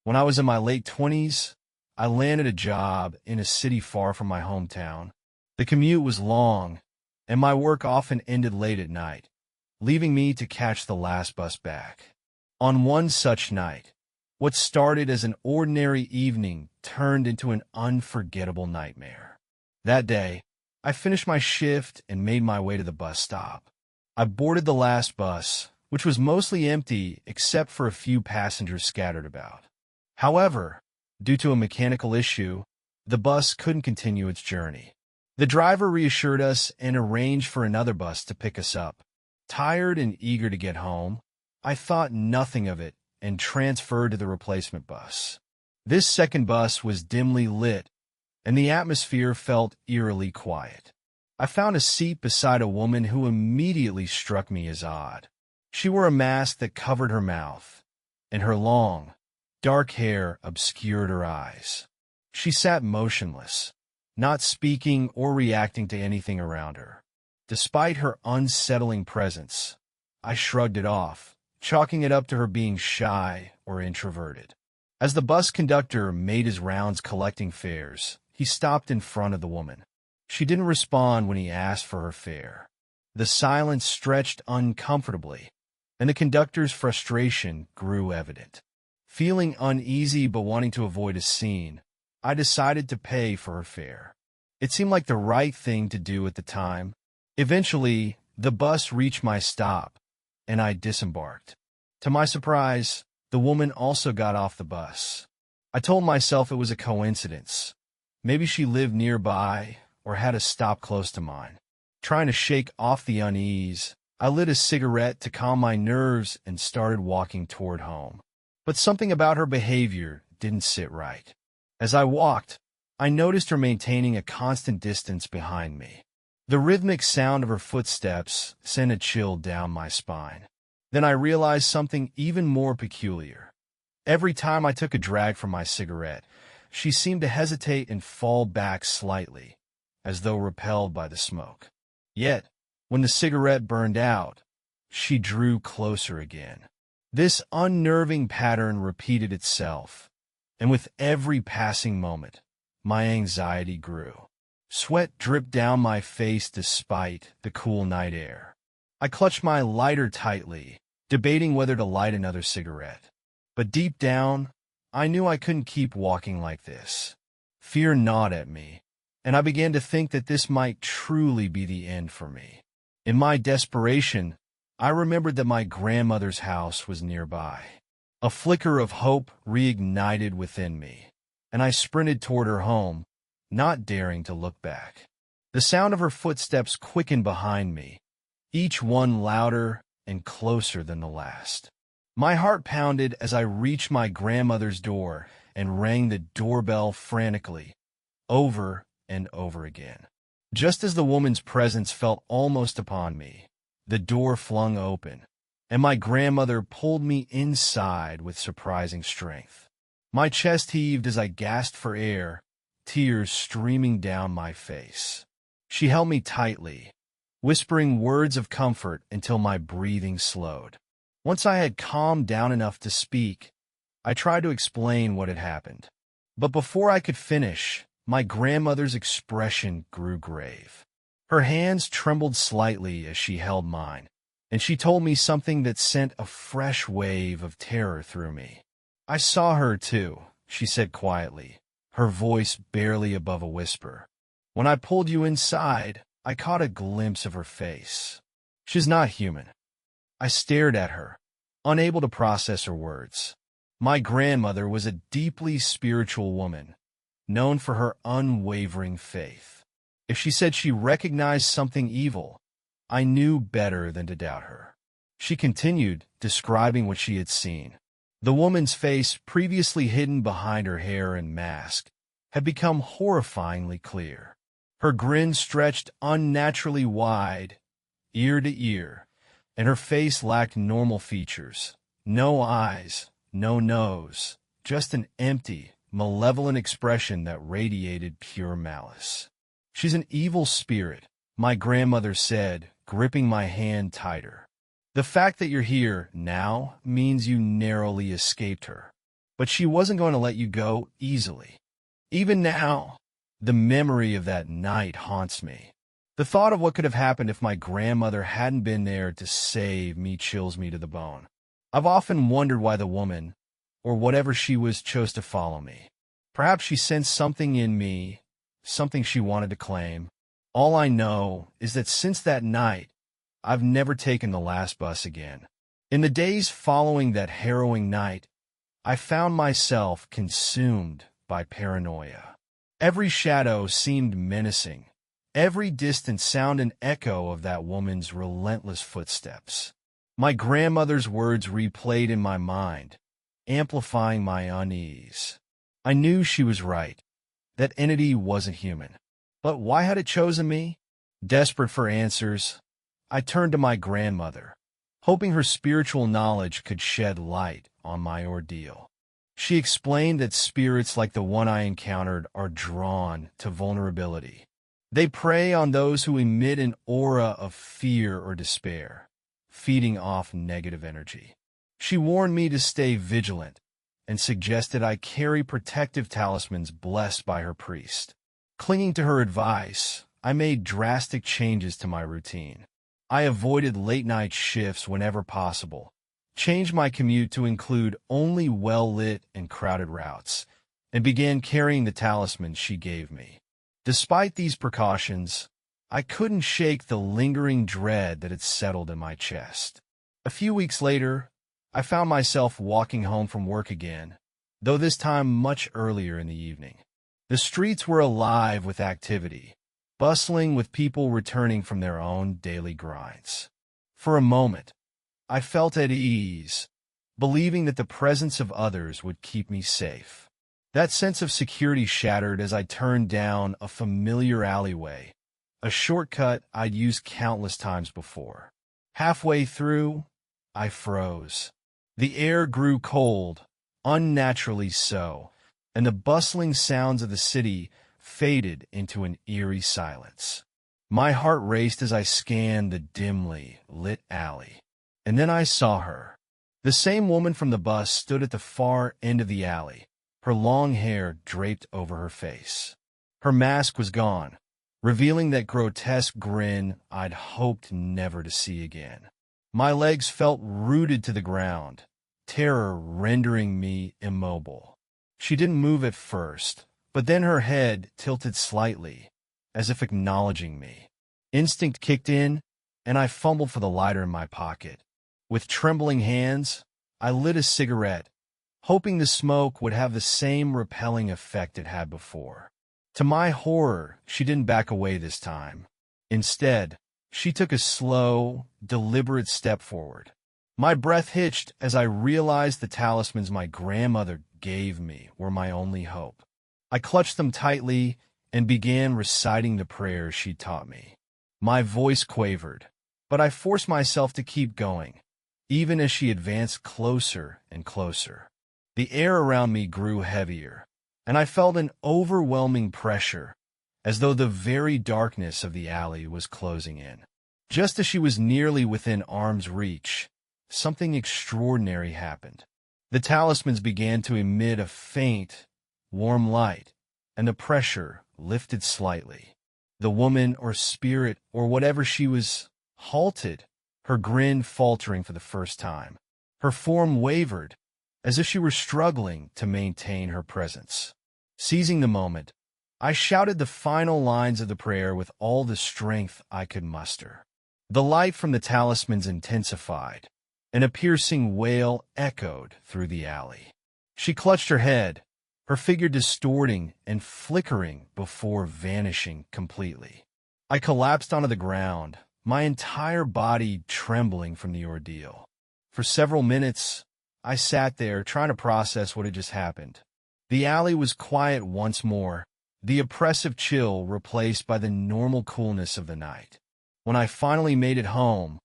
When I was in my late 20s, I landed a job in a city far from my hometown. The commute was long, and my work often ended late at night, leaving me to catch the last bus back. On one such night, what started as an ordinary evening turned into an unforgettable nightmare. That day, I finished my shift and made my way to the bus stop. I boarded the last bus, which was mostly empty except for a few passengers scattered about. However, due to a mechanical issue, the bus couldn't continue its journey. The driver reassured us and arranged for another bus to pick us up. Tired and eager to get home, I thought nothing of it and transferred to the replacement bus. This second bus was dimly lit, and the atmosphere felt eerily quiet. I found a seat beside a woman who immediately struck me as odd. She wore a mask that covered her mouth, and her long, dark hair obscured her eyes. She sat motionless, not speaking or reacting to anything around her. Despite her unsettling presence, I shrugged it off, chalking it up to her being shy or introverted. As the bus conductor made his rounds collecting fares, he stopped in front of the woman. She didn't respond when he asked for her fare. The silence stretched uncomfortably, and the conductor's frustration grew evident. Feeling uneasy but wanting to avoid a scene, I decided to pay for her fare. It seemed like the right thing to do at the time. Eventually, the bus reached my stop, and I disembarked. To my surprise, the woman also got off the bus. I told myself it was a coincidence. Maybe she lived nearby or had a stop close to mine. Trying to shake off the unease, I lit a cigarette to calm my nerves and started walking toward home. But something about her behavior didn't sit right. As I walked, I noticed her maintaining a constant distance behind me. The rhythmic sound of her footsteps sent a chill down my spine. Then I realized something even more peculiar. Every time I took a drag from my cigarette, she seemed to hesitate and fall back slightly, as though repelled by the smoke. Yet, when the cigarette burned out, she drew closer again. This unnerving pattern repeated itself, and with every passing moment, my anxiety grew. Sweat dripped down my face despite the cool night air. I clutched my lighter tightly, debating whether to light another cigarette. But deep down, I knew I couldn't keep walking like this. Fear gnawed at me, and I began to think that this might truly be the end for me. In my desperation, I remembered that my grandmother's house was nearby. A flicker of hope reignited within me, and I sprinted toward her home, not daring to look back. The sound of her footsteps quickened behind me, each one louder and closer than the last. My heart pounded as I reached my grandmother's door and rang the doorbell frantically, over and over again. Just as the woman's presence felt almost upon me, the door flung open, and my grandmother pulled me inside with surprising strength. My chest heaved as I gasped for air, tears streaming down my face. She held me tightly, whispering words of comfort until my breathing slowed. Once I had calmed down enough to speak, I tried to explain what had happened. But before I could finish, my grandmother's expression grew grave. Her hands trembled slightly as she held mine, and she told me something that sent a fresh wave of terror through me. "I saw her too," she said quietly, her voice barely above a whisper. "When I pulled you inside, I caught a glimpse of her face. She's not human." I stared at her, unable to process her words. My grandmother was a deeply spiritual woman, known for her unwavering faith. If she said she recognized something evil, I knew better than to doubt her. She continued, describing what she had seen. The woman's face, previously hidden behind her hair and mask, had become horrifyingly clear. Her grin stretched unnaturally wide, ear to ear, and her face lacked normal features. No eyes, no nose, just an empty, malevolent expression that radiated pure malice. "She's an evil spirit," my grandmother said, gripping my hand tighter. "The fact that you're here now means you narrowly escaped her. but she wasn't going to let you go easily. Even now, the memory of that night haunts me. The thought of what could have happened if my grandmother hadn't been there to save me chills me to the bone. I've often wondered why the woman, or whatever she was, chose to follow me. Perhaps she sensed something in me, something she wanted to claim. All I know is that since that night, I've never taken the last bus again. In the days following that harrowing night, I found myself consumed by paranoia. Every shadow seemed menacing. Every distant sound an echo of that woman's relentless footsteps. My grandmother's words replayed in my mind, amplifying my unease. I knew she was right. That entity wasn't human. But why had it chosen me? Desperate for answers, I turned to my grandmother, hoping her spiritual knowledge could shed light on my ordeal. She explained that spirits like the one I encountered are drawn to vulnerability. They prey on those who emit an aura of fear or despair, feeding off negative energy. She warned me to stay vigilant and suggested I carry protective talismans blessed by her priest. Clinging to her advice, I made drastic changes to my routine. I avoided late-night shifts whenever possible, changed my commute to include only well-lit and crowded routes, and began carrying the talismans she gave me. Despite these precautions, I couldn't shake the lingering dread that had settled in my chest. A few weeks later, I found myself walking home from work again, though this time much earlier in the evening. The streets were alive with activity, bustling with people returning from their own daily grinds. For a moment, I felt at ease, believing that the presence of others would keep me safe. That sense of security shattered as I turned down a familiar alleyway, a shortcut I'd used countless times before. Halfway through, I froze. The air grew cold, unnaturally so, and the bustling sounds of the city faded into an eerie silence. My heart raced as I scanned the dimly lit alley. And then I saw her. The same woman from the bus stood at the far end of the alley, her long hair draped over her face. Her mask was gone, revealing that grotesque grin I'd hoped never to see again. My legs felt rooted to the ground, terror rendering me immobile. She didn't move at first, but then her head tilted slightly, as if acknowledging me. Instinct kicked in, and I fumbled for the lighter in my pocket. With trembling hands, I lit a cigarette, hoping the smoke would have the same repelling effect it had before. To my horror, she didn't back away this time. Instead, she took a slow, deliberate step forward. My breath hitched as I realized the talismans my grandmother gave me were my only hope. I clutched them tightly and began reciting the prayers she taught me. My voice quavered, but I forced myself to keep going, even as she advanced closer and closer. The air around me grew heavier, and I felt an overwhelming pressure, as though the very darkness of the alley was closing in. Just as she was nearly within arm's reach, something extraordinary happened. The talismans began to emit a faint, warm light, and the pressure lifted slightly. The woman or spirit or whatever she was halted, her grin faltering for the first time. Her form wavered, as if she were struggling to maintain her presence. Seizing the moment, I shouted the final lines of the prayer with all the strength I could muster. The light from the talismans intensified, and a piercing wail echoed through the alley. She clutched her head, her figure distorting and flickering before vanishing completely. I collapsed onto the ground, my entire body trembling from the ordeal. For several minutes, I sat there trying to process what had just happened. The alley was quiet once more, the oppressive chill replaced by the normal coolness of the night. When I finally made it home,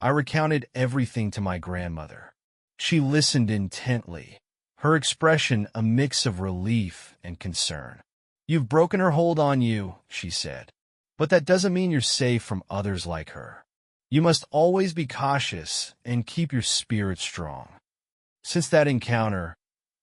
I recounted everything to my grandmother. She listened intently, her expression a mix of relief and concern. "You've broken her hold on you," she said, "but that doesn't mean you're safe from others like her. You must always be cautious and keep your spirit strong." Since that encounter,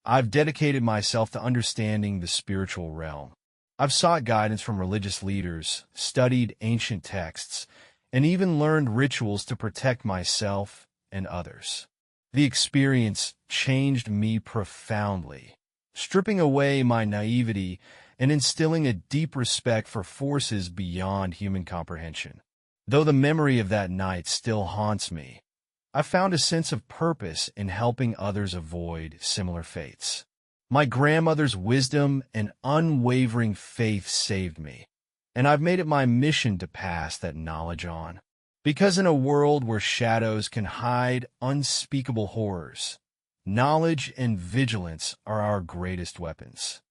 I've dedicated myself to understanding the spiritual realm. I've sought guidance from religious leaders, studied ancient texts, and even learned rituals to protect myself and others. The experience changed me profoundly, stripping away my naivety and instilling a deep respect for forces beyond human comprehension. Though the memory of that night still haunts me, I found a sense of purpose in helping others avoid similar fates. My grandmother's wisdom and unwavering faith saved me, and I've made it my mission to pass that knowledge on. Because in a world where shadows can hide unspeakable horrors, knowledge and vigilance are our greatest weapons.